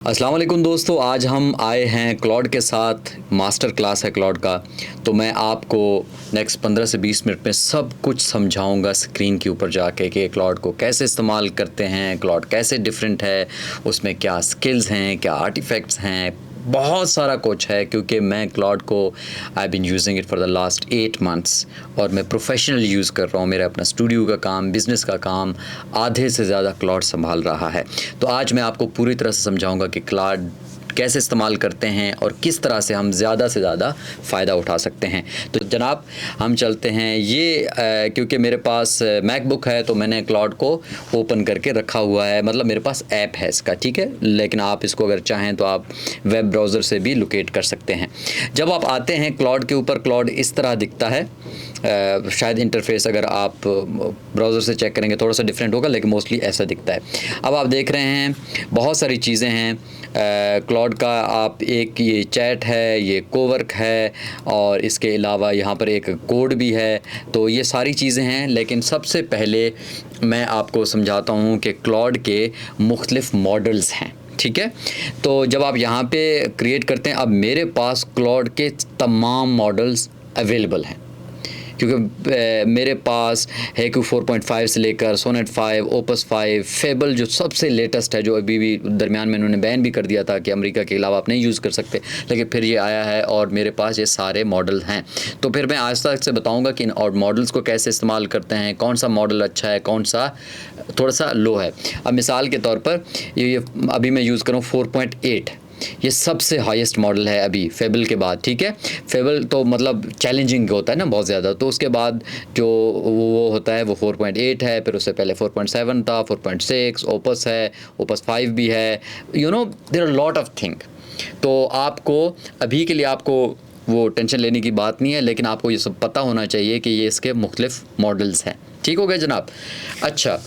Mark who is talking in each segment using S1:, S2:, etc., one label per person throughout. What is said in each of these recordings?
S1: अस्सलाम वालेकुम दोस्तों, आज हम आए हैं क्लॉड के साथ। मास्टर क्लास है क्लॉड का। तो मैं आपको नेक्स्ट 15 से 20 मिनट में सब कुछ समझाऊंगा स्क्रीन के ऊपर जाके कि क्लॉड को कैसे इस्तेमाल करते हैं, क्लॉड कैसे डिफरेंट है, उसमें क्या स्किल्स हैं, क्या आर्टिफैक्ट्स हैं, बहुत सारा कुछ है। क्योंकि मैं क्लॉड को I been using it for the last 8 months और मैं प्रोफेशनल यूज़ कर रहा हूँ। मेरा अपना स्टूडियो का काम, बिज़नेस का काम आधे से ज़्यादा क्लॉड संभाल रहा है। तो आज मैं आपको पूरी तरह से समझाऊंगा कि क्लॉड कैसे इस्तेमाल करते हैं और किस तरह से हम ज़्यादा से ज़्यादा फ़ायदा उठा सकते हैं। तो जनाब हम चलते हैं। ये क्योंकि मेरे पास मैकबुक है तो मैंने क्लॉड को ओपन करके रखा हुआ है, मतलब मेरे पास ऐप है इसका, ठीक है। लेकिन आप इसको अगर चाहें तो आप वेब ब्राउज़र से भी लोकेट कर सकते हैं। जब आप आते हैं क्लॉड के ऊपर, क्लॉड इस तरह दिखता है। शायद इंटरफेस अगर आप ब्राउज़र से चेक करेंगे थोड़ा सा डिफरेंट होगा, लेकिन मोस्टली ऐसा दिखता है। अब आप देख रहे हैं बहुत सारी चीज़ें हैं क्लॉड का। आप एक ये चैट है, ये कोवर्क है और इसके अलावा यहाँ पर एक कोड भी है। तो ये सारी चीज़ें हैं, लेकिन सबसे पहले मैं आपको समझाता हूँ कि क्लॉड के मुख्तलिफ़ मॉडल्स हैं, ठीक है। तो जब आप यहाँ पे क्रिएट करते हैं, अब मेरे पास क्लॉड के तमाम मॉडल्स अवेलेबल हैं, क्योंकि मेरे पास हेकू 4.5 से लेकर सोनेट 5, ओपस 5, फेबल जो सबसे लेटेस्ट है, जो अभी भी दरमियान में उन्होंने बैन भी कर दिया था कि अमेरिका के अलावा आप नहीं यूज़ कर सकते, लेकिन फिर ये आया है और मेरे पास ये सारे मॉडल हैं। तो फिर मैं आहिस्ता से बताऊंगा कि इन और मॉडल्स को कैसे इस्तेमाल करते हैं, कौन सा मॉडल अच्छा है, कौन सा थोड़ा सा लो है। अब मिसाल के तौर पर ये अभी मैं यूज़ करूँ 4.8, ये सबसे हाईएस्ट मॉडल है अभी फेबल के बाद, ठीक है। फेबल तो मतलब चैलेंजिंग होता है ना बहुत ज़्यादा, तो उसके बाद जो वो होता है वो 4.8 है। फिर उससे पहले 4.7 था, 4.6 ओपस है, ओपस 5 भी है। You know there are lot of thing. तो आपको अभी के लिए आपको वो टेंशन लेने की बात नहीं है, लेकिन आपको ये सब पता होना चाहिए कि ये इसके मुख्तलिफ मॉडल्स हैं। ठीक हो गया जनाब। अच्छा,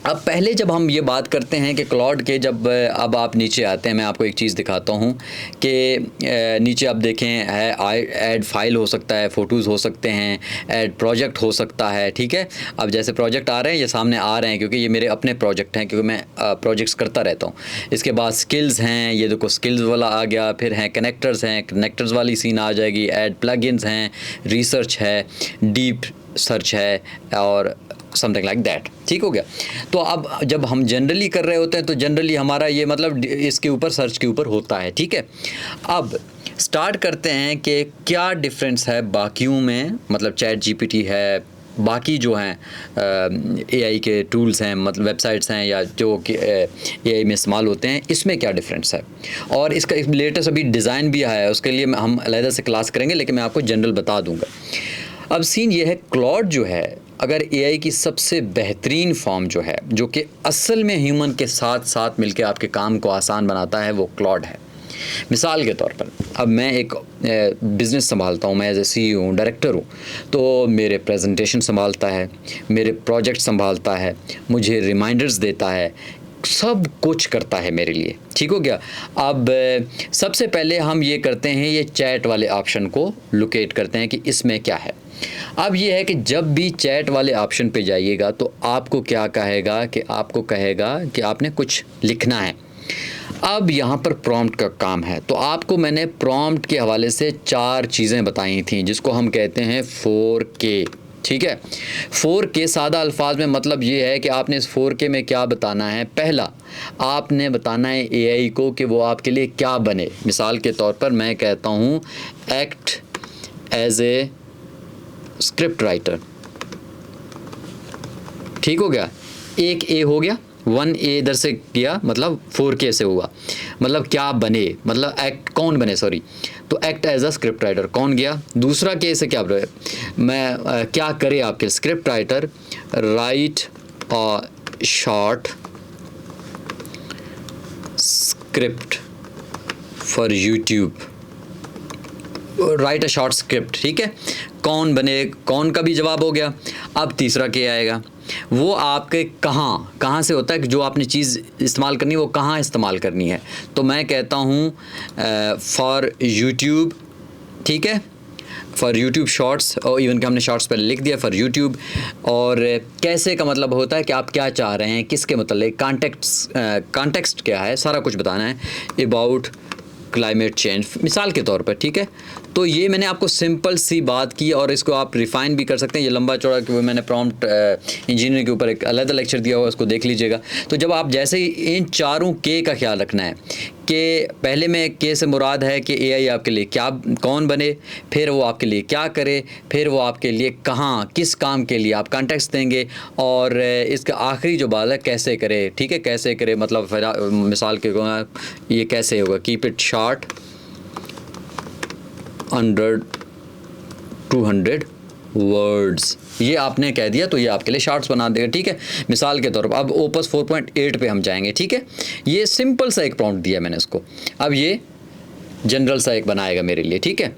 S1: अब पहले जब हम ये बात करते हैं कि क्लॉड के, जब अब आप नीचे आते हैं, मैं आपको एक चीज़ दिखाता हूँ कि नीचे आप देखें है ऐड फाइल हो सकता है, फ़ोटोज़ हो सकते हैं, ऐड प्रोजेक्ट हो सकता है, ठीक है। अब जैसे प्रोजेक्ट आ रहे हैं, ये सामने आ रहे हैं क्योंकि ये मेरे अपने प्रोजेक्ट हैं, क्योंकि मैं प्रोजेक्ट्स करता रहता हूँ। इसके बाद स्किल्स हैं, ये देखो स्किल्स वाला आ गया। फिर हैं कनेक्टर्स हैं, कनेक्टर्स वाली सीन आ जाएगी। ऐड प्लगइन्स हैं, रिसर्च है, डीप सर्च है और समथिंग लाइक दैट। ठीक हो गया। तो अब जब हम जनरली कर रहे होते हैं तो जनरली हमारा ये मतलब इसके ऊपर सर्च के ऊपर होता है, ठीक है। अब स्टार्ट करते हैं कि क्या डिफरेंस है बाकियों में, मतलब चैट जीपीटी है, बाकी जो हैं एआई के टूल्स हैं, मतलब वेबसाइट्स हैं या जो कि एआई में इस्तेमाल होते हैं, इसमें क्या डिफरेंस है। और इसका लेटेस्ट अभी डिज़ाइन भी आया है, उसके लिए हम अलग से क्लास करेंगे, लेकिन मैं आपको जनरल बता दूंगा। अब सीन ये है, क्लॉड जो है अगर एआई की सबसे बेहतरीन फॉर्म जो है, जो कि असल में ह्यूमन के साथ साथ मिलकर आपके काम को आसान बनाता है, वो क्लॉड है। मिसाल के तौर पर अब मैं एक बिज़नेस संभालता हूँ, मैं एज ए सीईओ हूँ, डायरेक्टर हूँ, तो मेरे प्रेजेंटेशन संभालता है, मेरे प्रोजेक्ट संभालता है, मुझे रिमाइंडर्स देता है, सब कुछ करता है मेरे लिए। ठीक हो गया। अब सबसे पहले हम ये करते हैं, ये चैट वाले ऑप्शन को लोकेट करते हैं कि इसमें क्या है। अब ये है कि जब भी चैट वाले ऑप्शन पे जाइएगा तो आपको क्या कहेगा कि आपको कहेगा कि आपने कुछ लिखना है। अब यहाँ पर प्रॉम्प्ट का काम है, तो आपको मैंने प्रॉम्प्ट के हवाले से 4 चीज़ें बताई थी, जिसको हम कहते हैं 4K। ठीक है। 4K सादा अल्फाज में मतलब ये है कि आपने इस 4K में क्या बताना है। पहला, आपने बताना है एआई को कि वो आपके लिए क्या बने। मिसाल के तौर पर मैं कहता हूँ act as a script writer. ठीक हो गया। एक ए हो गया, 1A इधर से किया, मतलब 4K से हुआ, मतलब क्या बने, मतलब एक्ट कौन बने, सॉरी। तो act as a script writer कौन गया। दूसरा के से क्या मैं क्या करे आपके script writer, right a short script for YouTube, right a short script. ठीक है। कौन बने, कौन का भी जवाब हो गया। अब तीसरा क्या आएगा, वो आपके कहाँ से होता है कि जो आपने चीज़ इस्तेमाल करनी है वो कहाँ इस्तेमाल करनी है। तो मैं कहता हूँ फॉर यूट्यूब, ठीक है, फॉर यूट्यूब शॉर्ट्स, और इवन कि हमने शॉर्ट्स पहले लिख दिया फॉर यूट्यूब। और कैसे का मतलब होता है कि आप क्या चाह रहे हैं, किसके मतलब कॉन्टेक्स्ट क्या है, सारा कुछ बताना है अबाउट क्लाइमेट चेंज मिसाल के तौर पर, ठीक है। तो ये मैंने आपको सिंपल सी बात की और इसको आप रिफ़ाइन भी कर सकते हैं। ये लंबा चौड़ा कि मैंने प्रॉम्प्ट इंजीनियरिंग के ऊपर एक अलग लेक्चर दिया हुआ, उसको देख लीजिएगा। तो जब आप जैसे ही इन चारों के का ख्याल रखना है कि पहले में के से मुराद है कि एआई आपके लिए क्या कौन बने, फिर वो आपके लिए क्या करे, फिर वो आपके लिए कहाँ किस काम के लिए आप कॉन्टेक्स्ट देंगे, और इसका आखिरी जो बात है कैसे करे, ठीक है। कैसे करे मतलब मिसाल के ये कैसे होगा, keep it short under 200 words, ये आपने कह दिया तो ये आपके लिए शॉर्ट्स बना देगा, ठीक है। मिसाल के तौर पर अब ओपस 4.8 पे हम जाएंगे, ठीक है। ये सिंपल सा एक प्रॉम्प्ट दिया मैंने इसको, अब ये जनरल सा एक बनाएगा मेरे लिए, ठीक है।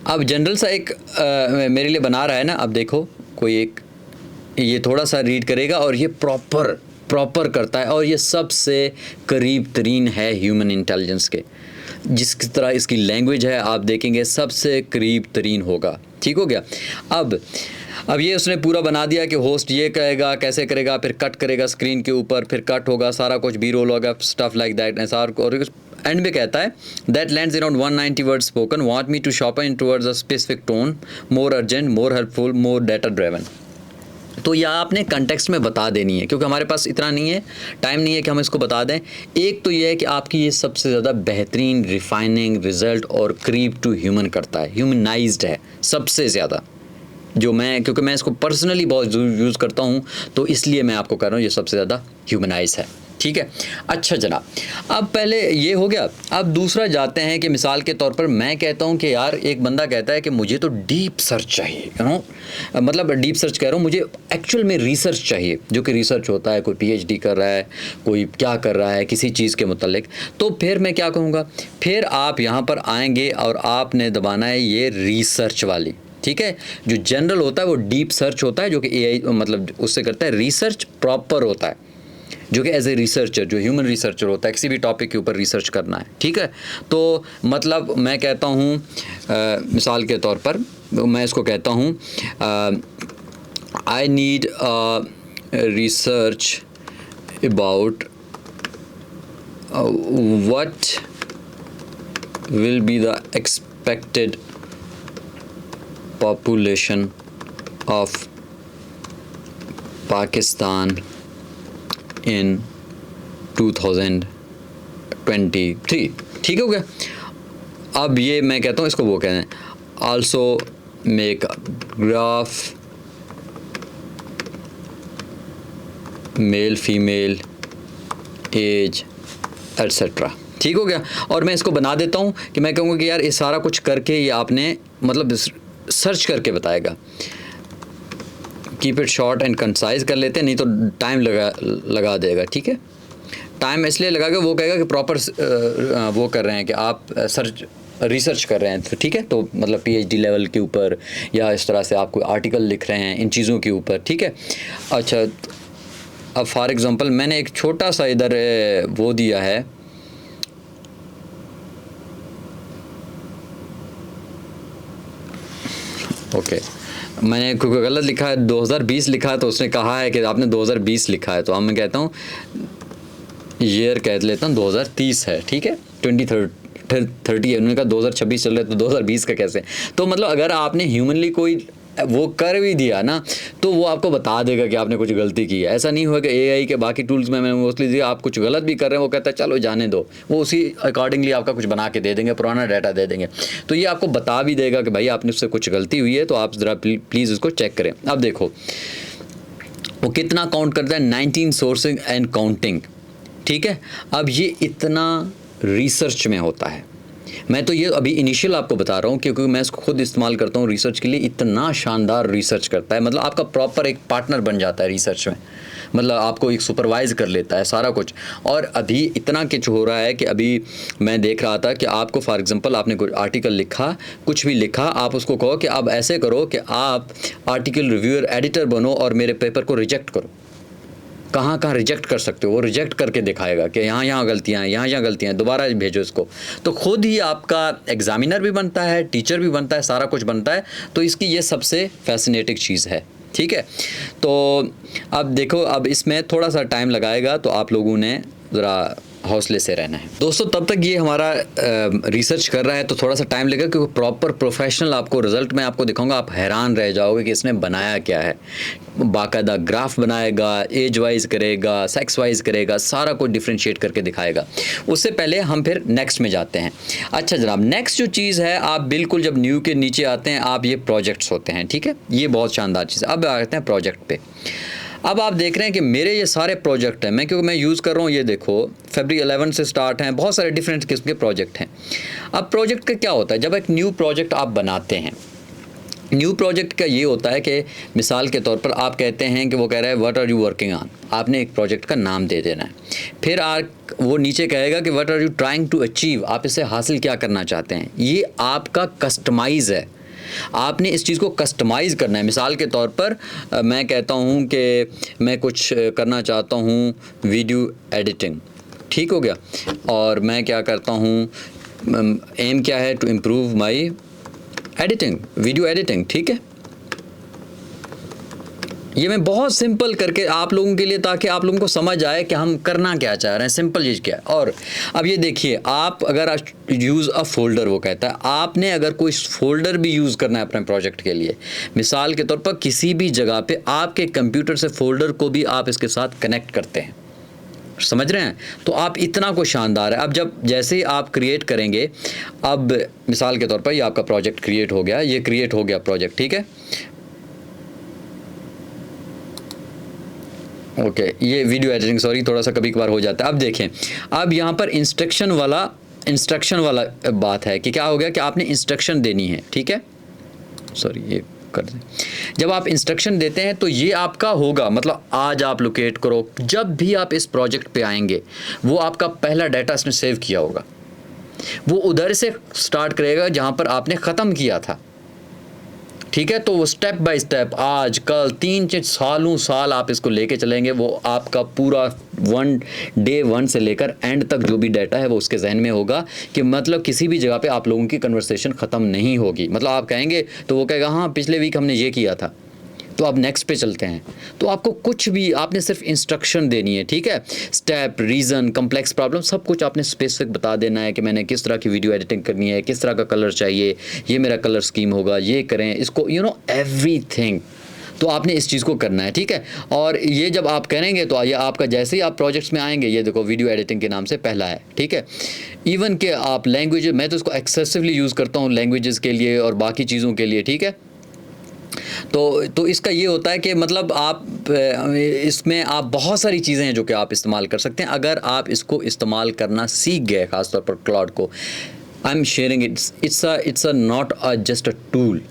S1: अब जनरल सा एक मेरे लिए बना रहा है ना। अब देखो कोई एक ये थोड़ा सा रीड करेगा और ये प्रॉपर करता है, और ये सबसे करीब तरीन है ह्यूमन इंटेलिजेंस के। जिस तरह इसकी लैंग्वेज है आप देखेंगे सबसे करीब तरीन होगा, ठीक हो गया। अब ये उसने पूरा बना दिया कि होस्ट ये कहेगा, कैसे करेगा, फिर कट करेगा स्क्रीन के ऊपर, फिर कट होगा, सारा कुछ बी रोल होगा, स्टफ लाइक दैट। और एंड में कहता है that lands around 190 words spoken, want me to sharpen towards a specific tone, more urgent, more helpful, more data driven. तो यह आपने कंटेक्स्ट में बता देनी है, क्योंकि हमारे पास इतना नहीं है, टाइम नहीं है कि हम इसको बता दें। एक तो यह है कि आपकी ये सबसे ज़्यादा बेहतरीन रिफाइनिंग रिज़ल्ट और करीब टू ह्यूमन करता है, ह्यूमनाइज्ड है सबसे ज़्यादा। जो मैं क्योंकि मैं इसको पर्सनली बहुत यूज़ करता हूँ, तो इसलिए मैं आपको कह रहा हूँ ये सबसे ज़्यादा ह्यूमनाइज है, ठीक है। अच्छा जनाब, अब पहले ये हो गया। अब दूसरा जाते हैं कि मिसाल के तौर पर मैं कहता हूँ कि यार एक बंदा कहता है कि मुझे तो डीप सर्च चाहिए, मतलब डीप सर्च कह रहा हूँ, मुझे एक्चुअल में रिसर्च चाहिए, जो कि रिसर्च होता है, कोई पीएचडी कर रहा है, कोई क्या कर रहा है किसी चीज़ के मुतल्लिक। तो फिर मैं क्या कहूँगा, फिर आप यहाँ पर आएंगे और आपने दबाना है ये रिसर्च वाली, ठीक है। जो जनरल होता है वो डीप सर्च होता है, जो कि एआई मतलब उससे करता है। रिसर्च प्रॉपर होता है, जो कि एज ए रिसर्चर, जो ह्यूमन रिसर्चर होता है, किसी भी टॉपिक के ऊपर रिसर्च करना है, ठीक है। तो मतलब मैं कहता हूँ मिसाल के तौर पर मैं इसको कहता हूँ I need research about what will be the expected population of Pakistan in 2023, ठीक हो गया। अब ये मैं कहता हूँ इसको वो कहते हैं also make graph male female age etcetera, ठीक हो गया। और मैं इसको बना देता हूँ कि मैं कहूँगा कि यार ये सारा कुछ करके ये आपने मतलब सर्च करके बताएगा। Keep it short and concise कर लेते हैं, नहीं तो टाइम लगा देगा, ठीक है। टाइम इसलिए लगाएगा, वो कहेगा कि प्रॉपर वो कर रहे हैं कि आप रिसर्च कर रहे हैं, तो ठीक है। तो मतलब पीएचडी लेवल के ऊपर या इस तरह से आप कोई आर्टिकल लिख रहे हैं इन चीज़ों के ऊपर, ठीक है। अच्छा, अब फॉर एग्ज़ाम्पल मैंने एक छोटा सा इधर वो दिया है, ओके मैंने क्योंकि गलत लिखा है 2020 लिखा है, तो उसने कहा है कि आपने 2020 लिखा है, तो अब मैं कहता हूँ ईयर कह लेता हूँ 2030 है, ठीक है। 2030 है, उन्होंने कहा 2026 चल रहा है तो 2020 का कैसे। तो मतलब अगर आपने ह्यूमनली कोई वो कर भी दिया ना, तो वो आपको बता देगा कि आपने कुछ गलती की है। ऐसा नहीं हुआ कि एआई के बाकी टूल्स में मैंने मोस्टली दिया आप कुछ गलत भी कर रहे हैं, वो कहता है चलो जाने दो, वो उसी अकॉर्डिंगली आपका कुछ बना के दे देंगे, पुराना डाटा दे देंगे। तो ये आपको बता भी देगा कि भाई आपने उससे कुछ गलती हुई है, तो आप ज़रा प्लीज़ उसको चेक करें। अब देखो वो कितना काउंट करता है, 19 सोर्सिंग एंड काउंटिंग, ठीक है। अब ये इतना रिसर्च में होता है, मैं तो ये अभी इनिशियल आपको बता रहा हूँ क्योंकि मैं इसको खुद इस्तेमाल करता हूँ रिसर्च के लिए। इतना शानदार रिसर्च करता है, मतलब आपका प्रॉपर एक पार्टनर बन जाता है रिसर्च में, मतलब आपको एक सुपरवाइज़ कर लेता है सारा कुछ। और अभी इतना कुछ हो रहा है कि अभी मैं देख रहा था कि आपको फॉर एग्जांपल आपने कोई आर्टिकल लिखा, कुछ भी लिखा, आप उसको कहो कि आप ऐसे करो कि आप आर्टिकल रिव्यूअर एडिटर बनो और मेरे पेपर को रिजेक्ट करो, कहाँ कहाँ रिजेक्ट कर सकते हो, वो रिजेक्ट करके दिखाएगा कि यहाँ यहाँ गलतियाँ हैं, यहाँ यहाँ गलतियाँ हैं, दोबारा भेजो इसको। तो खुद ही आपका एग्जामिनर भी बनता है, टीचर भी बनता है, सारा कुछ बनता है। तो इसकी ये सबसे फैसिनेटिंग चीज़ है, ठीक है। तो अब देखो, अब इसमें थोड़ा सा टाइम लगाएगा, तो आप लोगों ने ज़रा हौसले से रहना है दोस्तों। तब तक ये हमारा रिसर्च कर रहा है, तो थोड़ा सा टाइम लगेगा, क्योंकि प्रॉपर प्रोफेशनल आपको रिजल्ट में आपको दिखाऊंगा, आप हैरान रह जाओगे कि इसने बनाया क्या है। बाकायदा ग्राफ बनाएगा, एज वाइज करेगा, सेक्स वाइज करेगा, सारा कुछ डिफ्रेंशिएट करके दिखाएगा। उससे पहले हम फिर नेक्स्ट में जाते हैं। अच्छा जनाब, नेक्स्ट जो चीज़ है, आप बिल्कुल जब न्यू के नीचे आते हैं, आप ये प्रोजेक्ट्स होते हैं, ठीक है, ये बहुत शानदार चीज़ है। अब आते हैं प्रोजेक्ट पे। अब आप देख रहे हैं कि मेरे ये सारे प्रोजेक्ट हैं, क्योंकि मैं यूज़ कर रहा हूँ, ये देखो February 11 से स्टार्ट हैं, बहुत सारे डिफरेंट किस्म के प्रोजेक्ट हैं। अब प्रोजेक्ट का क्या होता है, जब एक न्यू प्रोजेक्ट आप बनाते हैं, न्यू प्रोजेक्ट का ये होता है कि मिसाल के तौर पर आप कहते हैं कि वो कह रहा है what are you working on, आपने एक प्रोजेक्ट का नाम दे देना है। फिर वो नीचे कहेगा कि what are you trying to achieve, आप इसे हासिल क्या करना चाहते हैं। ये आपका कस्टमाइज़ है, आपने इस चीज़ को कस्टमाइज़ करना है। मिसाल के तौर पर मैं कहता हूँ कि मैं कुछ करना चाहता हूँ वीडियो एडिटिंग, ठीक हो गया, और मैं क्या करता हूँ, एम क्या है, to improve my editing, video editing, ठीक है। ये मैं बहुत सिंपल करके आप लोगों के लिए, ताकि आप लोगों को समझ आए कि हम करना क्या चाह रहे हैं, सिंपल चीज़ क्या है। और अब ये देखिए, आप अगर यूज़ अ फोल्डर, वो कहता है आपने अगर कोई फोल्डर भी यूज़ करना है अपने प्रोजेक्ट के लिए, मिसाल के तौर पर किसी भी जगह पे आपके कंप्यूटर से फोल्डर को भी आप इसके साथ कनेक्ट करते हैं, समझ रहे हैं। तो आप इतना को शानदार है। अब जैसे ही आप क्रिएट करेंगे, अब मिसाल के तौर पर ये आपका प्रोजेक्ट क्रिएट हो गया, ये क्रिएट हो गया प्रोजेक्ट, ठीक है। ओके, ये वीडियो एडिटिंग, सॉरी थोड़ा सा कभी कभार हो जाता है। अब देखें, अब यहाँ पर इंस्ट्रक्शन वाला बात है कि क्या हो गया कि आपने इंस्ट्रक्शन देनी है, ठीक है। सॉरी, ये कर दें। जब आप इंस्ट्रक्शन देते हैं तो ये आपका होगा, मतलब आज आप लोकेट करो, जब भी आप इस प्रोजेक्ट पे आएंगे, वो आपका पहला डाटा इसने सेव किया होगा, वो उधर से स्टार्ट करेगा जहाँ पर आपने ख़त्म किया था, ठीक है। तो वो स्टेप बाय स्टेप, आज कल 3 साल आप इसको लेके चलेंगे, वो आपका पूरा डे 1 से लेकर एंड तक जो भी डाटा है वो उसके जहन में होगा, कि मतलब किसी भी जगह पे आप लोगों की कन्वर्सेशन ख़त्म नहीं होगी। मतलब आप कहेंगे तो वो कहेगा हाँ पिछले वीक हमने ये किया था, तो अब नेक्स्ट पे चलते हैं। तो आपको कुछ भी, आपने सिर्फ इंस्ट्रक्शन देनी है, ठीक है। स्टेप, रीज़न, कम्प्लेक्स प्रॉब्लम, सब कुछ आपने स्पेसिफिक बता देना है कि मैंने किस तरह की वीडियो एडिटिंग करनी है, किस तरह का कलर चाहिए, ये मेरा कलर स्कीम होगा, ये करें इसको, एवरीथिंग। तो आपने इस चीज़ को करना है, ठीक है। और ये जब आप करेंगे तो ये आपका, जैसे ही आप प्रोजेक्ट्स में आएंगे, ये देखो वीडियो एडिटिंग के नाम से पहला है, ठीक है। इवन के आप लैंग्वेज, मैं तो इसको एक्सेसिवली यूज़ करता हूँ लैंग्वेजेस के लिए और बाकी चीज़ों के लिए, ठीक है। तो इसका ये होता है कि मतलब आप इसमें आप बहुत सारी चीज़ें हैं जो कि आप इस्तेमाल कर सकते हैं, अगर आप इसको इस्तेमाल करना सीख गए, ख़ासतौर पर क्लाउड को। I am sharing it's a not a just a tool,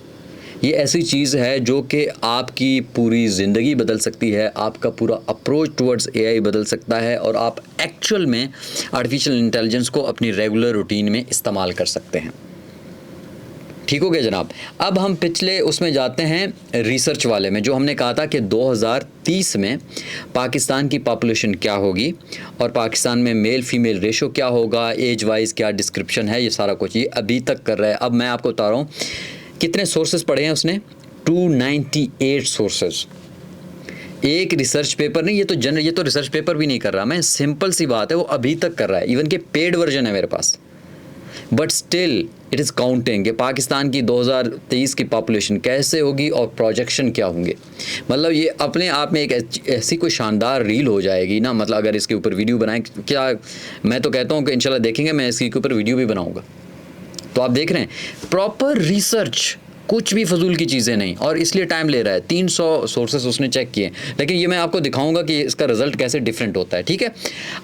S1: ये ऐसी चीज़ है जो कि आपकी पूरी ज़िंदगी बदल सकती है, आपका पूरा अप्रोच टुवर्ड्स एआई बदल सकता है, और आप एक्चुअल में आर्टिफिशियल इंटेलिजेंस को अपनी रेगुलर रूटीन में इस्तेमाल कर सकते हैं, ठीक हो गया जनाब। अब हम पिछले उसमें जाते हैं रिसर्च वाले में, जो हमने कहा था कि 2030 में पाकिस्तान की पॉपुलेशन क्या होगी, और पाकिस्तान में मेल फीमेल रेशो क्या होगा, एज वाइज क्या डिस्क्रिप्शन है, ये सारा कुछ ये अभी तक कर रहा है। अब मैं आपको बता रहा हूँ कितने सोर्सेज पढ़े हैं उसने, 298 सोर्सेज, एक रिसर्च पेपर नहीं, ये तो रिसर्च पेपर भी नहीं कर रहा मैं, सिंपल सी बात है, वो अभी तक कर रहा है। इवन के पेड वर्जन है मेरे पास, but still it is counting कि पाकिस्तान की 2023 की पॉपुलेशन कैसे होगी और प्रोजेक्शन क्या होंगे। मतलब ये अपने आप में एक ऐसी कोई शानदार रील हो जाएगी ना, मतलब अगर इसके ऊपर वीडियो बनाएं, क्या मैं तो कहता हूँ कि इंशाल्लाह देखेंगे, मैं इसके ऊपर वीडियो भी बनाऊँगा। तो आप देख रहे हैं प्रॉपर रिसर्च, कुछ भी फजूल की चीज़ें नहीं, और इसलिए टाइम ले रहा है। 300 सोर्सेस उसने चेक किए, लेकिन ये मैं आपको दिखाऊंगा कि इसका रिज़ल्ट कैसे डिफरेंट होता है, ठीक है।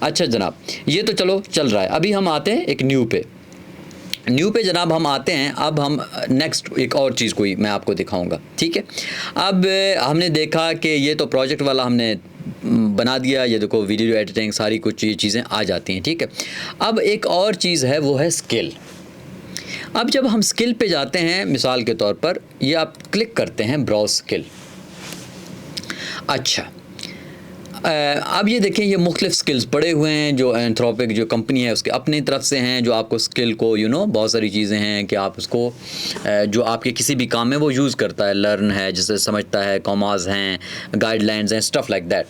S1: अच्छा जनाब, ये तो चलो चल रहा है। अभी हम आते हैं एक न्यू पे जनाब हम आते हैं। अब हम नेक्स्ट एक और चीज़ कोई मैं आपको दिखाऊंगा, ठीक है। अब हमने देखा कि ये तो प्रोजेक्ट वाला हमने बना दिया, ये देखो वीडियो एडिटिंग, सारी कुछ ये चीज़ें आ जाती हैं, ठीक है। अब एक और चीज़ है, वो है स्किल। अब जब हम स्किल पे जाते हैं, मिसाल के तौर पर ये आप क्लिक करते हैं ब्राउज स्किल। अच्छा, अब ये देखें, ये मुख्तलिफ स्किल्स पड़े हुए हैं जो एंथ्रोपिक जो कंपनी है उसके अपनी तरफ से हैं, जो आपको स्किल को बहुत सारी चीज़ें हैं कि आप उसको जो आपके किसी भी काम में वो यूज़ करता है, लर्न है, जिसे समझता है, कॉमास हैं, गाइडलाइंस हैं, स्टफ़ लाइक दैट।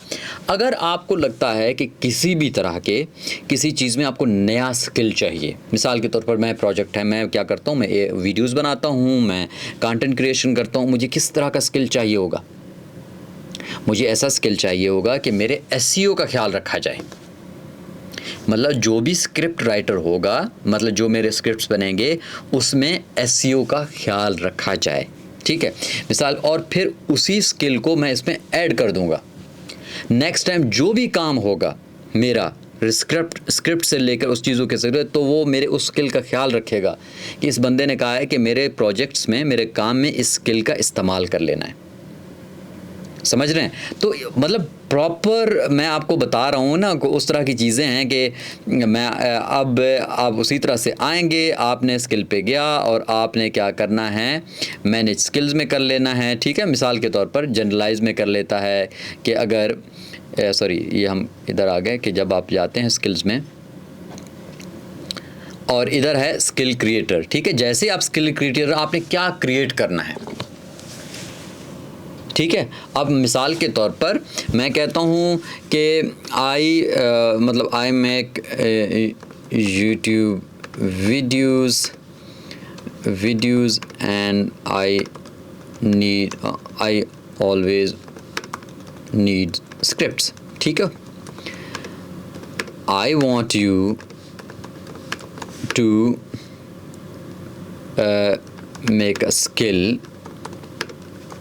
S1: अगर आपको लगता है कि किसी भी तरह के किसी चीज़ में आपको नया स्किल चाहिए, मिसाल के तौर पर मैं प्रोजेक्ट है, मैं क्या करता हूँ, मैं वीडियोज़ बनाता हूँ, मैं कंटेंट क्रिएशन करता हूँ, मुझे किस तरह का स्किल चाहिए होगा? मुझे ऐसा स्किल चाहिए होगा कि मेरे एसईओ का ख्याल रखा जाए। मतलब जो भी स्क्रिप्ट राइटर होगा, मतलब जो मेरे स्क्रिप्ट्स बनेंगे उसमें एसईओ का ख्याल रखा जाए, ठीक है, मिसाल। और फिर उसी स्किल को मैं इसमें ऐड कर दूंगा। नेक्स्ट टाइम जो भी काम होगा मेरा स्क्रिप्ट से लेकर उस चीज़ों के जरूरत, तो वो मेरे उस स्किल का ख्याल रखेगा कि इस बंदे ने कहा है कि मेरे प्रोजेक्ट्स में, मेरे काम में इस स्किल का इस्तेमाल कर लेना है। समझ रहे हैं? तो मतलब प्रॉपर मैं आपको बता रहा हूँ ना, उस तरह की चीज़ें हैं कि मैं अब आप उसी तरह से आएंगे, आपने स्किल पे गया और आपने क्या करना है, मैनेज स्किल्स में कर लेना है, ठीक है। मिसाल के तौर पर जनरलाइज में कर लेता है कि अगर सॉरी, ये हम इधर आ गए कि जब आप जाते हैं स्किल्स में और इधर है स्किल क्रिएटर, ठीक है। जैसे आप स्किल क्रिएटर, आपने क्या क्रिएट करना है, ठीक है। अब मिसाल के तौर पर मैं कहता हूँ कि I make YouTube videos and I always need scripts, ठीक है। I want you to make a skill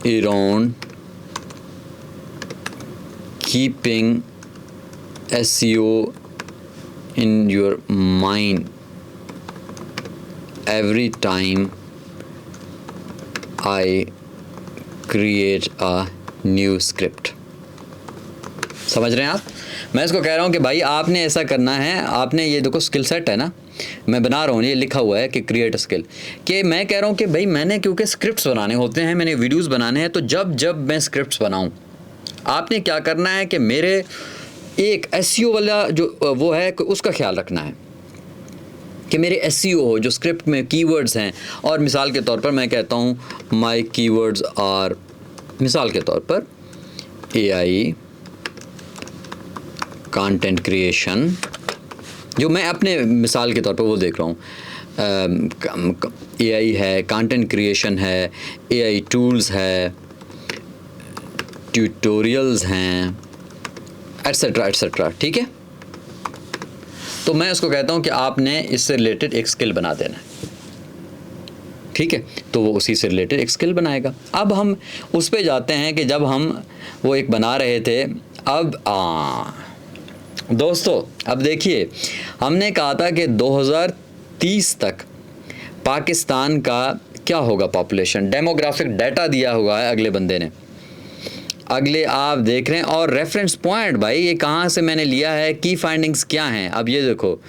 S1: around keeping SEO in your mind every time I create a new script। समझ रहे हैं आप? मैं इसको कह रहा हूँ कि भाई आपने ऐसा करना है, आपने ये देखो स्किल सेट है ना, मैं बना रहा हूँ, ये लिखा हुआ है कि क्रिएट स्किल, कि मैं कह रहा हूँ कि भाई मैंने क्योंकि स्क्रिप्ट्स बनाने होते हैं, मैंने वीडियोस बनाने हैं, तो जब मैं स्क्रिप्ट्स बनाऊँ, आपने क्या करना है कि मेरे एक एसईओ वाला जो वो है उसका ख्याल रखना है कि मेरे एसईओ हो, जो स्क्रिप्ट में कीवर्ड्स हैं। और मिसाल के तौर पर मैं कहता हूँ माय कीवर्ड्स आर, मिसाल के तौर पर AI कंटेंट क्रिएशन, जो मैं अपने मिसाल के तौर पर वो देख रहा हूँ, AI है, कंटेंट क्रिएशन है, AI टूल्स है, ट्यूटोरियल्स हैं, एट्सेट्रा एट्सेट्रा, ठीक है। तो मैं उसको कहता हूँ कि आपने इससे रिलेटेड एक स्किल बना देना है, ठीक है। तो वो उसी से रिलेटेड एक स्किल बनाएगा। अब हम उस पे जाते हैं कि जब हम वो एक बना रहे थे, अब दोस्तों अब देखिए, हमने कहा था कि 2030 तक पाकिस्तान का क्या होगा पॉपुलेशन, डेमोग्राफिक डाटा दिया हुआ है अगले बंदे ने, अगले आप देख रहे हैं। और रेफरेंस पॉइंट भाई ये कहाँ से मैंने लिया है, की फाइंडिंग्स क्या हैं, अब ये देखो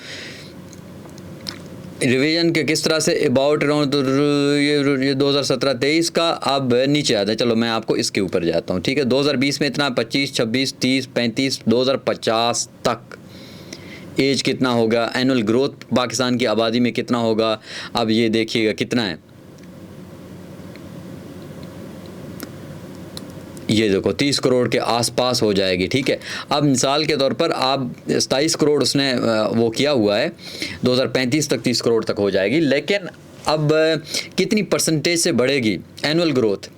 S1: रिवीजन के किस तरह से अबाउट अराउंड ये 2017-23 का। अब नीचे आता है, चलो मैं आपको इसके ऊपर जाता हूँ, ठीक है। 2020 में इतना, 25, 26, 30, 35, 2050 तक एज कितना होगा, एनुअल ग्रोथ पाकिस्तान की आबादी में कितना होगा, अब ये देखिएगा कितना है, ये देखो 30 करोड़ के आसपास हो जाएगी, ठीक है। अब मिसाल के तौर पर आप 27 करोड़ उसने वो किया हुआ है, 2035 तक 30 करोड़ तक हो जाएगी। लेकिन अब कितनी परसेंटेज से बढ़ेगी एनुअल ग्रोथ?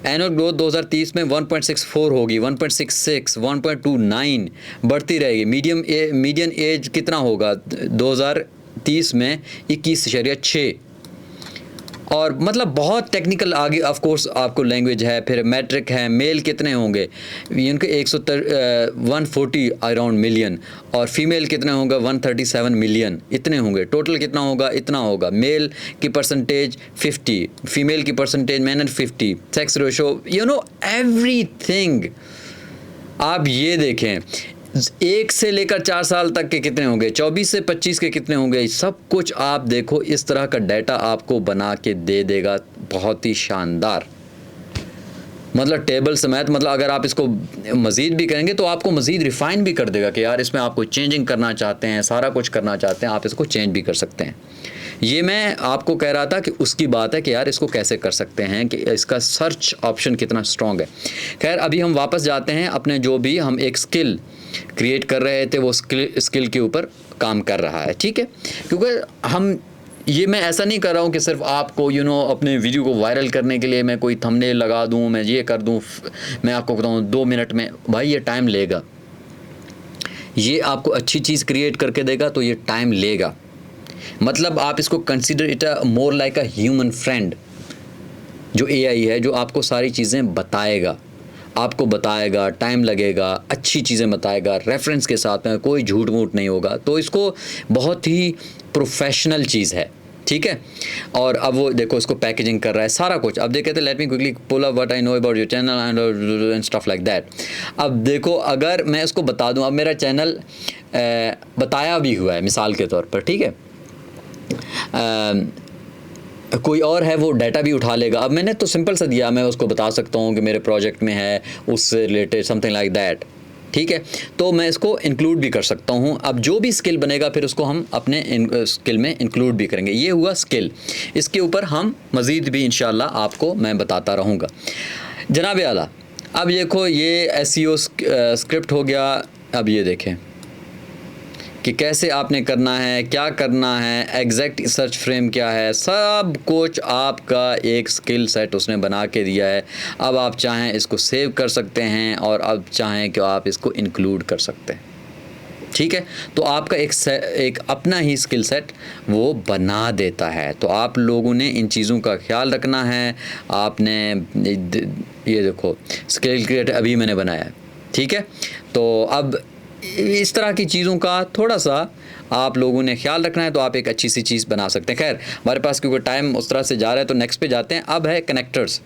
S1: एनुअल ग्रोथ 2030 में 1.64 होगी, 1.66, 1.29 बढ़ती रहेगी। मीडियन एज कितना होगा 2030 में? 21.6। और मतलब बहुत टेक्निकल आगे ऑफ कोर्स आपको लैंग्वेज है, फिर मैट्रिक है, मेल कितने होंगे इनके 140 अराउंड मिलियन, और फीमेल कितने होंगे 137 मिलियन, इतने होंगे। टोटल कितना होगा? इतना होगा। मेल की परसेंटेज 50, फीमेल की परसेंटेज मैंने 50, सेक्स रेशो एवरीथिंग। आप ये देखें 1 से लेकर 4 साल तक के कितने होंगे, 24 से 25 के कितने होंगे, सब कुछ आप देखो। इस तरह का डाटा आपको बना के दे देगा, बहुत ही शानदार। मतलब टेबल समेत, मतलब अगर आप इसको मज़ीद भी करेंगे तो आपको मज़ीद रिफ़ाइन भी कर देगा कि यार इसमें आप कोई चेंजिंग करना चाहते हैं, सारा कुछ करना चाहते हैं, आप इसको चेंज भी कर सकते हैं। ये मैं आपको कह रहा था कि उसकी बात है कि यार इसको कैसे कर सकते हैं, कि इसका सर्च ऑप्शन कितना स्ट्रॉन्ग है। खैर अभी हम वापस जाते हैं अपने, जो भी हम एक स्किल क्रिएट कर रहे थे वो स्किल के ऊपर काम कर रहा है, ठीक है। क्योंकि हम ये मैं ऐसा नहीं कर रहा हूँ कि सिर्फ आपको अपने वीडियो को वायरल करने के लिए मैं कोई थंबनेल लगा दूँ, मैं ये कर दूँ, मैं आपको बताऊँ 2 मिनट में। भाई ये टाइम लेगा, ये आपको अच्छी चीज़ क्रिएट करके देगा तो ये टाइम लेगा। मतलब आप इसको consider it a more like a human friend, जो एआई है, जो आपको सारी चीज़ें बताएगा, आपको बताएगा, टाइम लगेगा, अच्छी चीज़ें बताएगा, रेफरेंस के साथ में, कोई झूठ मूठ नहीं होगा। तो इसको बहुत ही प्रोफेशनल चीज़ है, ठीक है। और अब वो देखो इसको पैकेजिंग कर रहा है, सारा कुछ। अब देखे थे let me quickly pull up what I know about your channel and stuff like that. अब देखो अगर मैं इसको बता दूं, अब मेरा चैनल बताया भी हुआ है मिसाल के तौर पर, ठीक है। कोई और है वो डाटा भी उठा लेगा। अब मैंने तो सिंपल सा दिया, मैं उसको बता सकता हूँ कि मेरे प्रोजेक्ट में है, उससे रिलेटेड समथिंग लाइक दैट, ठीक है। तो मैं इसको इंक्लूड भी कर सकता हूँ। अब जो भी स्किल बनेगा फिर उसको हम अपने स्किल में इंक्लूड भी करेंगे। ये हुआ स्किल, इसके ऊपर हम मज़ीद भी इंशाल्लाह आपको मैं बताता रहूँगा। जनाब आला, अब देखो ये एसईओ स्क्रिप्ट हो गया। अब ये देखें कि कैसे आपने करना है, क्या करना है, एग्जैक्ट सर्च फ्रेम क्या है, सब कुछ आपका एक स्किल सेट उसने बना के दिया है। अब आप चाहें इसको सेव कर सकते हैं और अब चाहें कि आप इसको इंक्लूड कर सकते हैं, ठीक है। तो आपका एक अपना ही स्किल सेट वो बना देता है। तो आप लोगों ने इन चीज़ों का ख्याल रखना है। आपने ये देखो स्किल क्रिएटर अभी मैंने बनाया है, ठीक है। तो अब इस तरह की चीज़ों का थोड़ा सा आप लोगों ने ख्याल रखना है तो आप एक अच्छी सी चीज़ बना सकते हैं। खैर हमारे पास क्योंकि टाइम उस तरह से जा रहा है तो नेक्स्ट पे जाते हैं। अब है कनेक्टर्स।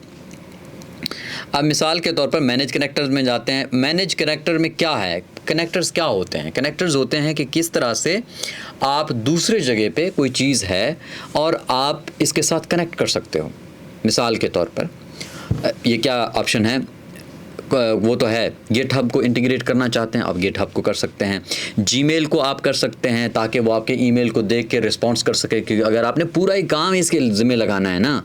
S1: अब मिसाल के तौर पर मैनेज कनेक्टर्स में जाते हैं। मैनेज कनेक्टर में क्या है, कनेक्टर्स क्या होते हैं? कनेक्टर्स होते हैं कि किस तरह से आप दूसरे जगह पे कोई चीज़ है और आप इसके साथ कनेक्ट कर सकते हो। मिसाल के तौर पर ये क्या ऑप्शन है, वो तो है गिटहब को इंटीग्रेट करना चाहते हैं, आप गिटहब को कर सकते हैं। जीमेल को आप कर सकते हैं ताकि वो आपके ईमेल को देख के रिस्पॉन्स कर सके, क्योंकि अगर आपने पूरा ही काम इसके ज़िम्मे लगाना है ना,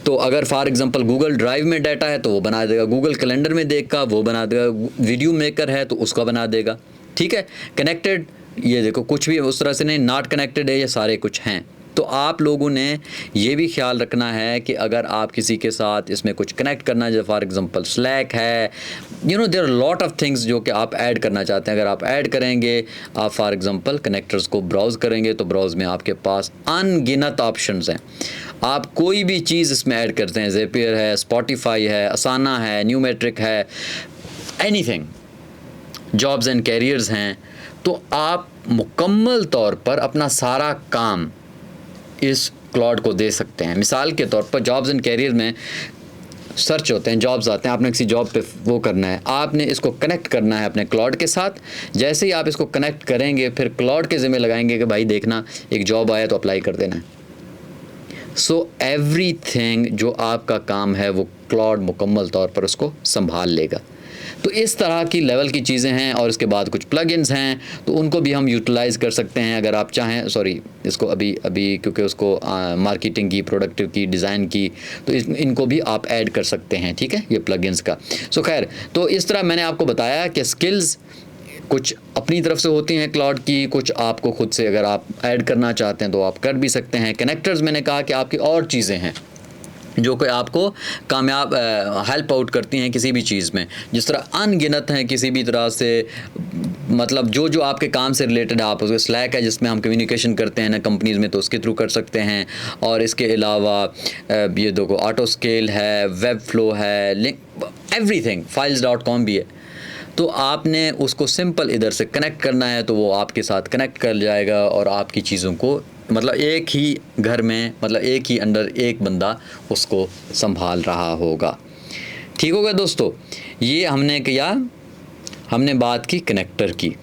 S1: तो अगर फॉर एग्जांपल गूगल ड्राइव में डाटा है तो वो बना देगा, गूगल कैलेंडर में देख का वो बना देगा, वीडियो मेकर है तो उसका बना देगा, ठीक है। कनेक्टेड, ये देखो कुछ भी उस तरह से नहीं, नॉट कनेक्टेड है, ये सारे कुछ हैं। तो आप लोगों ने ये भी ख्याल रखना है कि अगर आप किसी के साथ इसमें कुछ कनेक्ट करना है, जैसे फॉर एग्जांपल स्लैक है, there are lot of things जो कि आप ऐड करना चाहते हैं। अगर आप ऐड करेंगे, आप फॉर एग्जांपल कनेक्टर्स को ब्राउज़ करेंगे तो ब्राउज़ में आपके पास अनगिनत ऑप्शंस हैं। आप कोई भी चीज़ इसमें ऐड करते हैं, ज़ेपियर है, स्पॉटिफाई है, असाना है, न्यूमेट्रिक है, एनीथिंग, जॉब्स एंड कैरियर्स हैं, तो आप मुकम्मल तौर पर अपना सारा काम इस क्लाउड को दे सकते हैं। मिसाल के तौर पर जॉब्स एंड कैरियर में सर्च होते हैं, जॉब्स आते हैं, आपने किसी जॉब पे वो करना है, आपने इसको कनेक्ट करना है अपने क्लाउड के साथ। जैसे ही आप इसको कनेक्ट करेंगे फिर क्लाउड के ज़िम्मे लगाएंगे कि भाई देखना एक जॉब आया तो अप्लाई कर देना है। सो एवरीथिंग जो आपका काम है वो क्लाउड मुकम्मल तौर पर उसको संभाल लेगा। तो इस तरह की लेवल की चीज़ें हैं और इसके बाद कुछ प्लगइन्स हैं तो उनको भी हम यूटिलाइज़ कर सकते हैं अगर आप चाहें। सॉरी, इसको अभी क्योंकि उसको मार्केटिंग की, प्रोडक्टिव की, डिज़ाइन की, तो इनको भी आप ऐड कर सकते हैं, ठीक है, ये प्लगइन्स का। सो खैर, तो इस तरह मैंने आपको बताया कि स्किल्स कुछ अपनी तरफ से होती हैं क्लाउड की, कुछ आपको खुद से अगर आप ऐड करना चाहते हैं तो आप कर भी सकते हैं। कनेक्टर्स मैंने कहा कि आपकी और चीज़ें हैं जो कि आपको कामयाब हेल्प आउट करती हैं किसी भी चीज़ में, जिस तरह अनगिनत हैं किसी भी तरह से, मतलब जो जो आपके काम से रिलेटेड है। आप उसके स्लैक है जिसमें हम कम्युनिकेशन करते हैं ना कंपनीज़ में, तो उसके थ्रू कर सकते हैं। और इसके अलावा ये देखो ऑटो स्केल है, वेब फ्लो है, लिंक, एवरीथिंग, files.com भी है। तो आपने उसको सिंपल इधर से कनेक्ट करना है तो वो आपके साथ कनेक्ट कर जाएगा और आपकी चीज़ों को मतलब एक ही घर में, मतलब एक ही अंडर एक बंदा उसको संभाल रहा होगा। ठीक होगा दोस्तों, ये हमने किया, हमने बात की कनेक्टर की।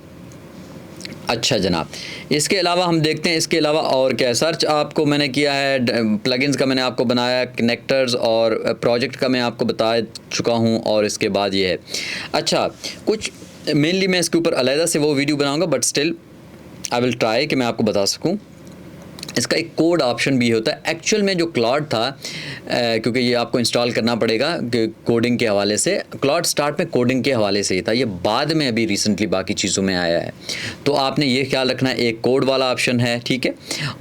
S1: अच्छा जनाब, इसके अलावा हम देखते हैं इसके अलावा और क्या है। सर्च आपको मैंने किया है, प्लगइन्स का मैंने आपको बनाया, कनेक्टर्स और प्रोजेक्ट का मैं आपको बता चुका हूँ, और इसके बाद ये है। अच्छा, कुछ मेनली मैं इसके ऊपर अलहदा से वो वीडियो बनाऊँगा, but still I will try कि मैं आपको बता सकूँ। इसका एक कोड ऑप्शन भी होता है। एक्चुअल में जो क्लॉड था, क्योंकि ये आपको इंस्टॉल करना पड़ेगा कोडिंग के हवाले से। क्लॉड स्टार्ट में कोडिंग के हवाले से ही था, ये बाद में अभी रिसेंटली बाकी चीज़ों में आया है। तो आपने ये ख्याल रखना है, एक कोड वाला ऑप्शन है, ठीक है।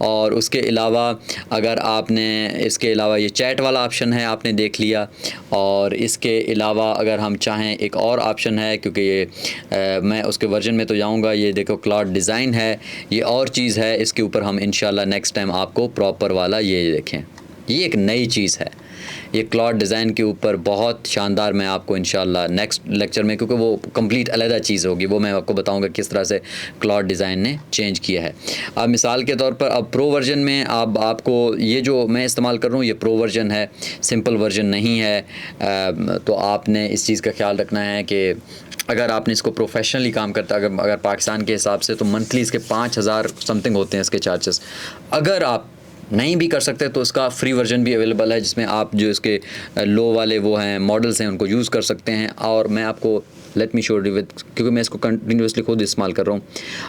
S1: और उसके अलावा अगर आपने इसके अलावा ये चैट वाला ऑप्शन है, आपने देख लिया। और इसके अलावा अगर हम चाहें एक और ऑप्शन है, क्योंकि ये मैं उसके वर्जन में तो जाऊँगा। ये देखो क्लॉड डिज़ाइन है, ये और चीज़ है। इसके ऊपर हम इंशाल्लाह नेक्स्ट टाइम आपको प्रॉपर वाला ये देखें, ये एक नई चीज़ है। ये क्लॉड डिज़ाइन के ऊपर बहुत शानदार, मैं आपको इंशाल्लाह नेक्स्ट लेक्चर में, क्योंकि वो कंप्लीट अलग चीज़ होगी, वो मैं आपको बताऊंगा किस तरह से क्लॉड डिज़ाइन ने चेंज किया है। अब मिसाल के तौर पर अब प्रो वर्जन में अब आपको ये जो मैं इस्तेमाल कर रहा हूँ, ये प्रो वर्जन है, सिंपल वर्जन नहीं है। तो आपने इस चीज़ का ख्याल रखना है कि अगर आपने इसको प्रोफेशनली काम करता, अगर पाकिस्तान के हिसाब से तो मंथली इसके 5,000 समथिंग होते हैं इसके चार्जेस। अगर आप नहीं भी कर सकते तो इसका फ्री वर्जन भी अवेलेबल है, जिसमें आप जो इसके लो वाले वो हैं मॉडल्स हैं उनको यूज़ कर सकते हैं। और मैं आपको let me show you with, क्योंकि मैं इसको कंटिन्यूसली खुद इस्तेमाल कर रहा हूँ।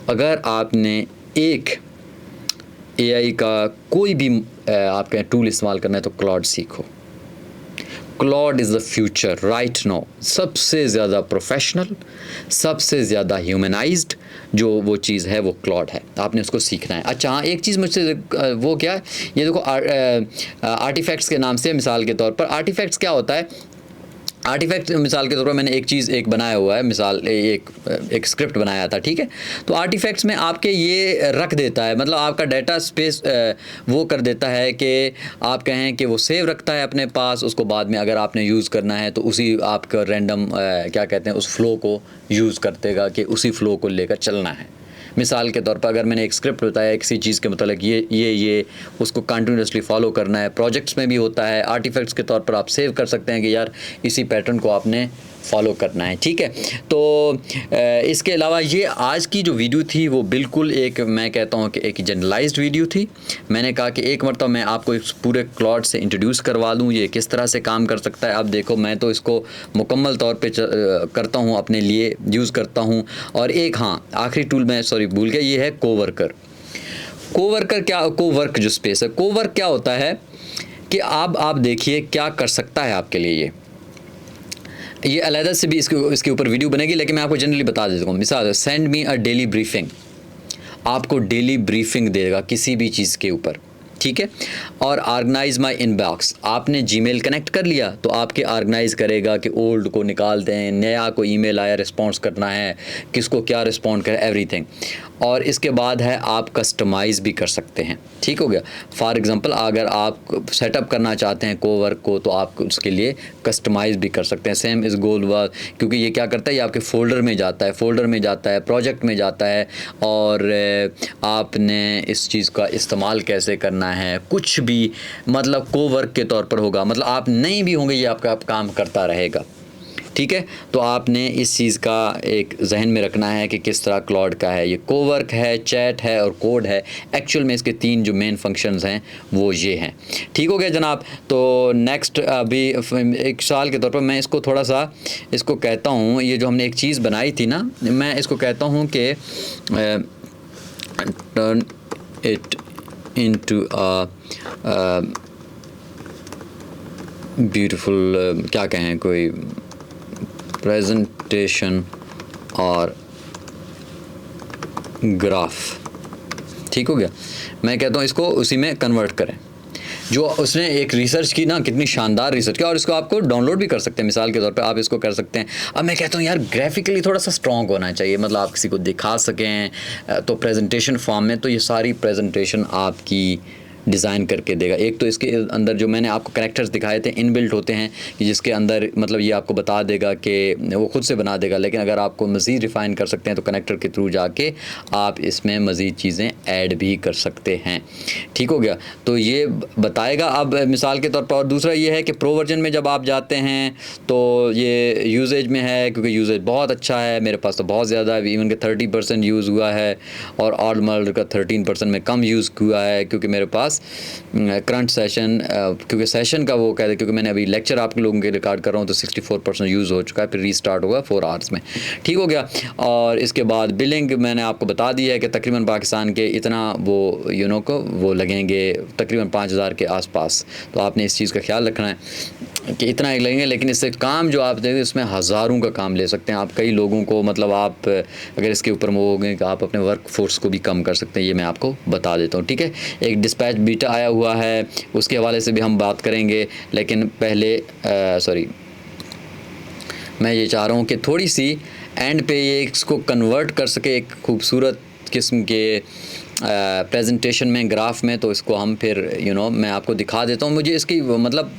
S1: अगर आपने एक AI का कोई भी आपके टूल इस्तेमाल करना है तो क्लॉड सीखो। Claude is the future right now. सबसे ज़्यादा प्रोफेशनल, सबसे ज़्यादा ह्यूमनाइज्ड जो वो चीज़ है वो क्लॉड है, आपने उसको सीखना है। अच्छा हाँ, एक चीज़ मुझसे वो क्या है, ये देखो आर्टिफैक्ट्स के नाम से, मिसाल के तौर पर आर्टिफैक्ट्स क्या होता है। आर्टिफैक्ट मिसाल के तौर पर मैंने एक चीज़ एक बनाया हुआ है, मिसाल एक स्क्रिप्ट बनाया था, ठीक है। तो आर्टिफैक्ट्स में आपके ये रख देता है, मतलब आपका डाटा स्पेस वो कर देता है कि आप कहें कि वो सेव रखता है अपने पास, उसको बाद में अगर आपने यूज़ करना है तो उसी आपका रैंडम क्या कहते हैं उस फ्लो को यूज़ कर देगा कि उसी फ्लो को लेकर चलना है। मिसाल के तौर पर अगर मैंने एक स्क्रिप्ट बताया किसी चीज़ के मतलब ये उसको कंटिन्यूसली फॉलो करना है। प्रोजेक्ट्स में भी होता है, आर्टिफैक्ट्स के तौर पर आप सेव कर सकते हैं कि यार इसी पैटर्न को आपने फॉलो करना है, ठीक है। तो इसके अलावा ये आज की जो वीडियो थी वो बिल्कुल एक, मैं कहता हूँ कि एक जनरलाइज्ड वीडियो थी। मैंने कहा कि एक मरतबा मैं आपको इस पूरे क्लॉड से इंट्रोड्यूस करवा दूँ, ये किस तरह से काम कर सकता है। अब देखो मैं तो इसको मुकम्मल तौर पे करता हूँ, अपने लिए यूज़ करता हूँ। और एक हाँ आखिरी टूल मैं भूल गया, ये है कोवर्कर। कोवर्कर क्या, कोवर्क जो स्पेस है, कोवर्क क्या होता है कि आप देखिए क्या कर सकता है आपके लिए। ये अलहदा से भी इसके ऊपर वीडियो बनेगी, लेकिन मैं आपको जनरली बता देता हूँ। मिसाल सेंड मी अ डेली ब्रीफिंग, आपको डेली ब्रीफिंग देगा किसी भी चीज़ के ऊपर, ठीक है। और ऑर्गेनाइज माई इनबॉक्स, आपने जीमेल कनेक्ट कर लिया तो आपके ऑर्गेनाइज करेगा कि ओल्ड को निकाल दें, नया को ईमेल आया रिस्पॉन्स करना है, किसको क्या रिस्पॉन्ड करें, एवरीथिंग। और इसके बाद है आप कस्टमाइज़ भी कर सकते हैं, ठीक हो गया। फॉर एग्ज़ाम्पल अगर आप सेटअप करना चाहते हैं कोवर्क को तो आप उसके लिए कस्टमाइज़ भी कर सकते हैं। सेम इस गोल वर्क, क्योंकि ये क्या करता है, ये आपके फ़ोल्डर में जाता है, प्रोजेक्ट में जाता है। और आपने इस चीज़ का इस्तेमाल कैसे करना है, कुछ भी मतलब कोवर्क के तौर पर होगा, मतलब आप नहीं भी होंगे ये आपका काम करता रहेगा, ठीक है। तो आपने इस चीज़ का एक जहन में रखना है कि किस तरह क्लॉड का है। ये कोवर्क है, चैट है और कोड है। एक्चुअल में इसके 3 जो मेन फंक्शंस हैं वो ये हैं, ठीक हो गया जनाब। तो नेक्स्ट अभी एक सवाल के तौर पर मैं इसको थोड़ा सा इसको कहता हूँ, ये जो हमने एक चीज़ बनाई थी ना, मैं इसको कहता हूँ कि turn it into a beautiful क्या कहें, कोई प्रेजेंटेशन और ग्राफ, ठीक हो गया। मैं कहता हूँ इसको उसी में कन्वर्ट करें। जो उसने एक रिसर्च की ना, कितनी शानदार रिसर्च की, और इसको आपको डाउनलोड भी कर सकते हैं। मिसाल के तौर पे आप इसको कर सकते हैं। अब मैं कहता हूँ यार ग्राफिकली थोड़ा सा स्ट्रॉन्ग होना चाहिए, मतलब आप किसी को दिखा सकें, तो प्रेजेंटेशन फॉर्म में तो ये सारी प्रेजेंटेशन आपकी डिज़ाइन करके देगा। एक तो इसके अंदर जो मैंने आपको कनेक्टर्स दिखाए थे इनबिल्ट होते हैं कि जिसके अंदर मतलब ये आपको बता देगा कि वो खुद से बना देगा, लेकिन अगर आपको मज़ीद रिफ़ाइन कर सकते हैं तो कनेक्टर के थ्रू जाके आप इसमें मज़ीद चीज़ें ऐड भी कर सकते हैं। ठीक हो गया, तो ये बताएगा। अब मिसाल के तौर पर और दूसरा ये है कि प्रो वर्जन में जब आप जाते हैं तो ये यूजेज में है, क्योंकि यूजेज बहुत अच्छा है, मेरे पास तो बहुत ज़्यादा है, इवन के 30% यूज़ हुआ है और ऑल मॉडल का 13% में कम यूज़ हुआ है, क्योंकि मेरे पास करंट सेशन क्योंकि सेशन का वो कहते हैं, क्योंकि मैंने अभी लेक्चर आप लोगों के रिकॉर्ड कर रहा हूँ तो 64% यूज़ हो चुका है, फिर रीस्टार्ट होगा 4 आवर्स में। ठीक हो गया। और इसके बाद बिलिंग मैंने आपको बता दिया है कि तकरीबन पाकिस्तान के इतना वो को वो लगेंगे तकरीबन 5000 के आसपास, तो आपने इस चीज़ का ख्याल रखना है कि इतना एक लगेंगे। लेकिन इससे काम जो आप देंगे इसमें हज़ारों का काम ले सकते हैं आप, कई लोगों को, मतलब आप अगर इसके ऊपर वो हो गए कि आप अपने वर्क फोर्स को भी कम कर सकते हैं, ये मैं आपको बता देता हूँ। ठीक है, एक डिस्पैच बीटा आया हुआ है, उसके हवाले से भी हम बात करेंगे, लेकिन पहले मैं ये चाह रहा हूँ कि थोड़ी सी एंड पे ये इसको कन्वर्ट कर सके एक खूबसूरत किस्म के प्रेजेंटेशन में, ग्राफ में, तो इसको हम फिर मैं आपको दिखा देता हूँ। मुझे इसकी मतलब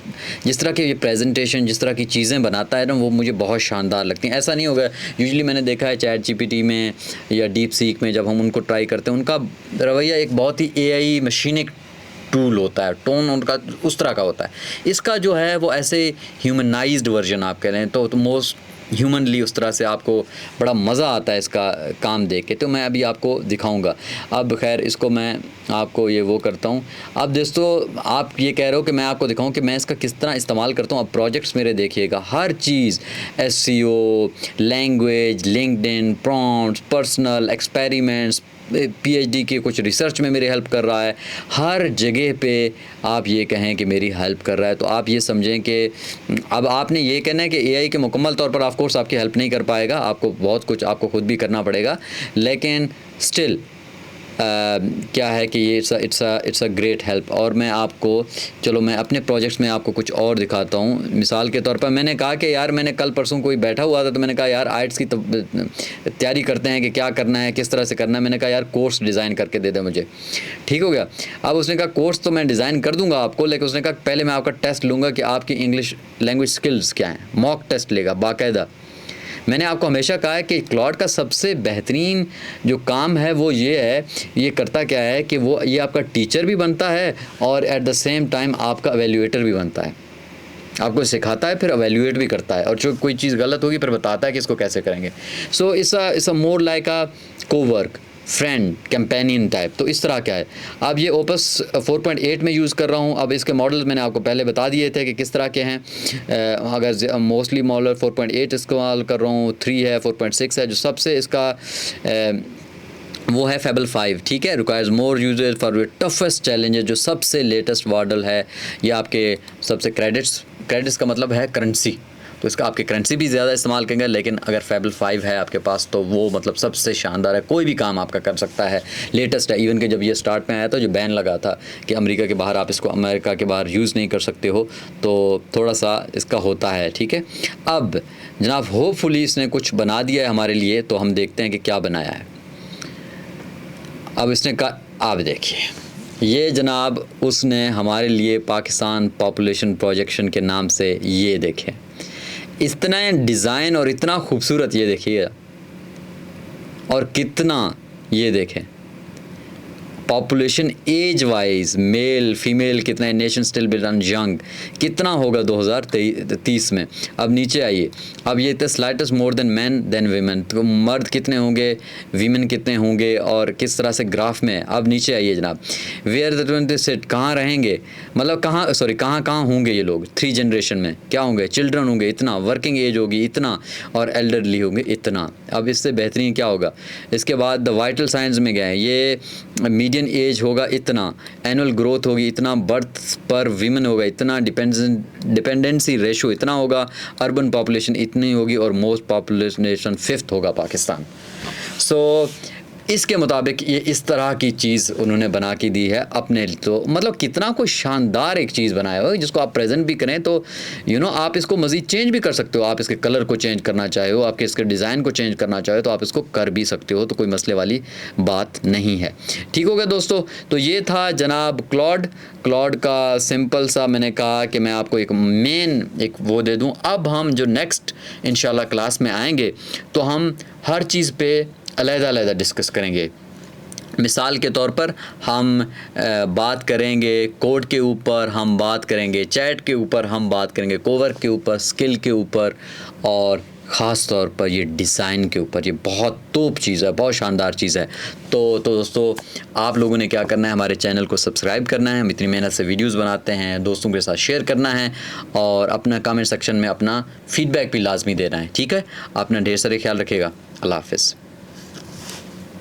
S1: जिस तरह की ये प्रेजेंटेशन, जिस तरह की चीज़ें बनाता है ना, वो मुझे बहुत शानदार लगती हैं। ऐसा नहीं होगा, यूजुअली मैंने देखा है चैट जीपीटी में या डीप सीक में जब हम उनको ट्राई करते हैं, उनका रवैया एक बहुत ही एआई मशीनिक टूल होता है, टोन उनका उस तरह का होता है। इसका जो है वो ऐसे ह्यूमनाइज्ड वर्जन आप कह रहे हैं, तो मोस्ट ह्यूमनली उस तरह से आपको बड़ा मज़ा आता है इसका काम देख के। तो मैं अभी आपको दिखाऊंगा। अब खैर इसको मैं आपको ये वो करता हूँ। अब दोस्तों आप ये कह रहे हो कि मैं आपको दिखाऊं कि मैं इसका किस तरह इस्तेमाल करता हूँ। अब प्रोजेक्ट्स मेरे देखिएगा, हर चीज़, SEO, language, LinkedIn, prompts, personal experiments, PhD के कुछ रिसर्च में मेरी हेल्प कर रहा है, हर जगह पे आप ये कहें कि मेरी हेल्प कर रहा है। तो आप ये समझें कि अब आपने ये कहना है कि एआई के मुकम्मल तौर पर ऑफ कोर्स आपकी हेल्प नहीं कर पाएगा, आपको बहुत कुछ आपको खुद भी करना पड़ेगा, लेकिन स्टिल क्या है कि ये इट्स अ ग्रेट हेल्प। और मैं आपको, चलो मैं अपने प्रोजेक्ट्स में आपको कुछ और दिखाता हूँ। मिसाल के तौर पर मैंने कहा कि यार, मैंने कल परसों कोई बैठा हुआ था तो मैंने कहा यार आइट्स की तैयारी करते हैं कि क्या करना है, किस तरह से करना है। मैंने कहा यार कोर्स डिज़ाइन करके दे दे मुझे। ठीक हो गया। अब उसने कहा कोर्स तो मैं डिज़ाइन कर दूंगा आपको, लेकिन उसने कहा पहले मैं आपका टेस्ट लूँगा कि आपकी इंग्लिश लैंग्वेज स्किल्स क्या हैं। मॉक टेस्ट लेगा बाकायदा। मैंने आपको हमेशा कहा है कि क्लॉड का सबसे बेहतरीन जो काम है वो ये है, ये करता क्या है कि वो ये आपका टीचर भी बनता है और एट द सेम टाइम आपका एवेल्यूएटर भी बनता है। आपको सिखाता है, फिर एवेल्यूएट भी करता है, और जो कोई चीज़ गलत होगी फिर बताता है कि इसको कैसे करेंगे। So it's a more like a Cowork, friend, companion type. तो इस तरह क्या है। अब ये ओपस 4.8 में यूज़ कर रहा हूँ। अब इसके मॉडल्स मैंने आपको पहले बता दिए थे कि किस तरह के हैं। अगर मोस्टली मॉडल 4.8 इस्तेमाल कर रहा हूँ, 3 है, 4.6 है। जो सबसे इसका वो है फेबल 5। ठीक है, requires more users for toughest challenges. जो सबसे लेटेस्ट मॉडल है, ये आपके सबसे क्रेडिट्स का मतलब है करेंसी, तो इसका आपके करेंसी भी ज़्यादा इस्तेमाल करेंगे। लेकिन अगर फेबल 5 है आपके पास तो वो मतलब सबसे शानदार है, कोई भी काम आपका कर सकता है, लेटेस्ट है। इवन कि जब ये स्टार्ट में आया था, जो बैन लगा था कि अमेरिका के बाहर आप इसको अमेरिका के बाहर यूज़ नहीं कर सकते हो, तो थोड़ा सा इसका होता है। ठीक है, अब जनाब होपफुली इसने कुछ बना दिया है हमारे लिए, तो हम देखते हैं कि क्या बनाया है। अब इसने कहा, आप देखिए ये जनाब उसने हमारे लिए पाकिस्तान पॉपुलेशन प्रोजेक्शन के नाम से, ये देखें इतना डिज़ाइन और इतना खूबसूरत, ये देखिए, और कितना, ये देखें population age wise, male female कितना है, नेशन स्टिल बिल्ड यंग कितना होगा 2030 में। अब नीचे आइए, अब ये थे slightest more than man than women, तो मर्द कितने होंगे, वीमेन कितने होंगे, और किस तरह से ग्राफ में। अब नीचे आइए जनाब, वेयर द 20 सेट, कहाँ रहेंगे, मतलब कहाँ होंगे ये लोग 3 जनरेशन में, क्या होंगे, चिल्ड्रन होंगे इतना, वर्किंग एज होगी इतना, और एल्डरली होंगे इतना। अब इससे बेहतरीन क्या होगा। इसके बाद द वाइटल साइंस में गए, ये मीडियन एज होगा इतना, एनुअल ग्रोथ होगी इतना, बर्थ पर वीमेन होगा इतना, डिपेंडेंसी रेशो इतना होगा, अर्बन पॉपुलेशन इतनी होगी, और मोस्ट पॉपुलेशन 5th होगा पाकिस्तान। सो इसके मुताबिक ये इस तरह की चीज़ उन्होंने बना के दी है अपने, तो मतलब कितना कोई शानदार एक चीज़ बनाया हो जिसको आप प्रेजेंट भी करें तो आप इसको मज़ीद चेंज भी कर सकते हो। आप इसके कलर को चेंज करना चाहे हो, आपके इसके डिज़ाइन को चेंज करना चाहे तो आप इसको कर भी सकते हो, तो कोई मसले वाली बात नहीं है। ठीक हो गया दोस्तों, तो ये था जनाब क्लॉड का सिंपल सा, मैंने कहा कि मैं आपको एक मेन एक वो दे दूँ। अब हम जो नेक्स्ट इंशाल्लाह क्लास में आएंगे तो हम हर चीज़ पे अलग-अलग डिस्कस करेंगे। मिसाल के तौर पर हम बात करेंगे कोड के ऊपर, हम बात करेंगे चैट के ऊपर, हम बात करेंगे कोवर्क के ऊपर, स्किल के ऊपर, और ख़ास तौर पर ये डिज़ाइन के ऊपर। ये बहुत तोप चीज़ है, बहुत शानदार चीज़ है। तो दोस्तों, आप लोगों ने क्या करना है, हमारे चैनल को सब्सक्राइब करना है। हम इतनी मेहनत से वीडियोस बनाते हैं, दोस्तों के साथ शेयर करना है और अपना कमेंट सेक्शन में अपना फीडबैक भी लाजमी देना है। ठीक है, अपना ढेर सारे ख्याल रखिएगा। अल्लाह हाफ़िज़।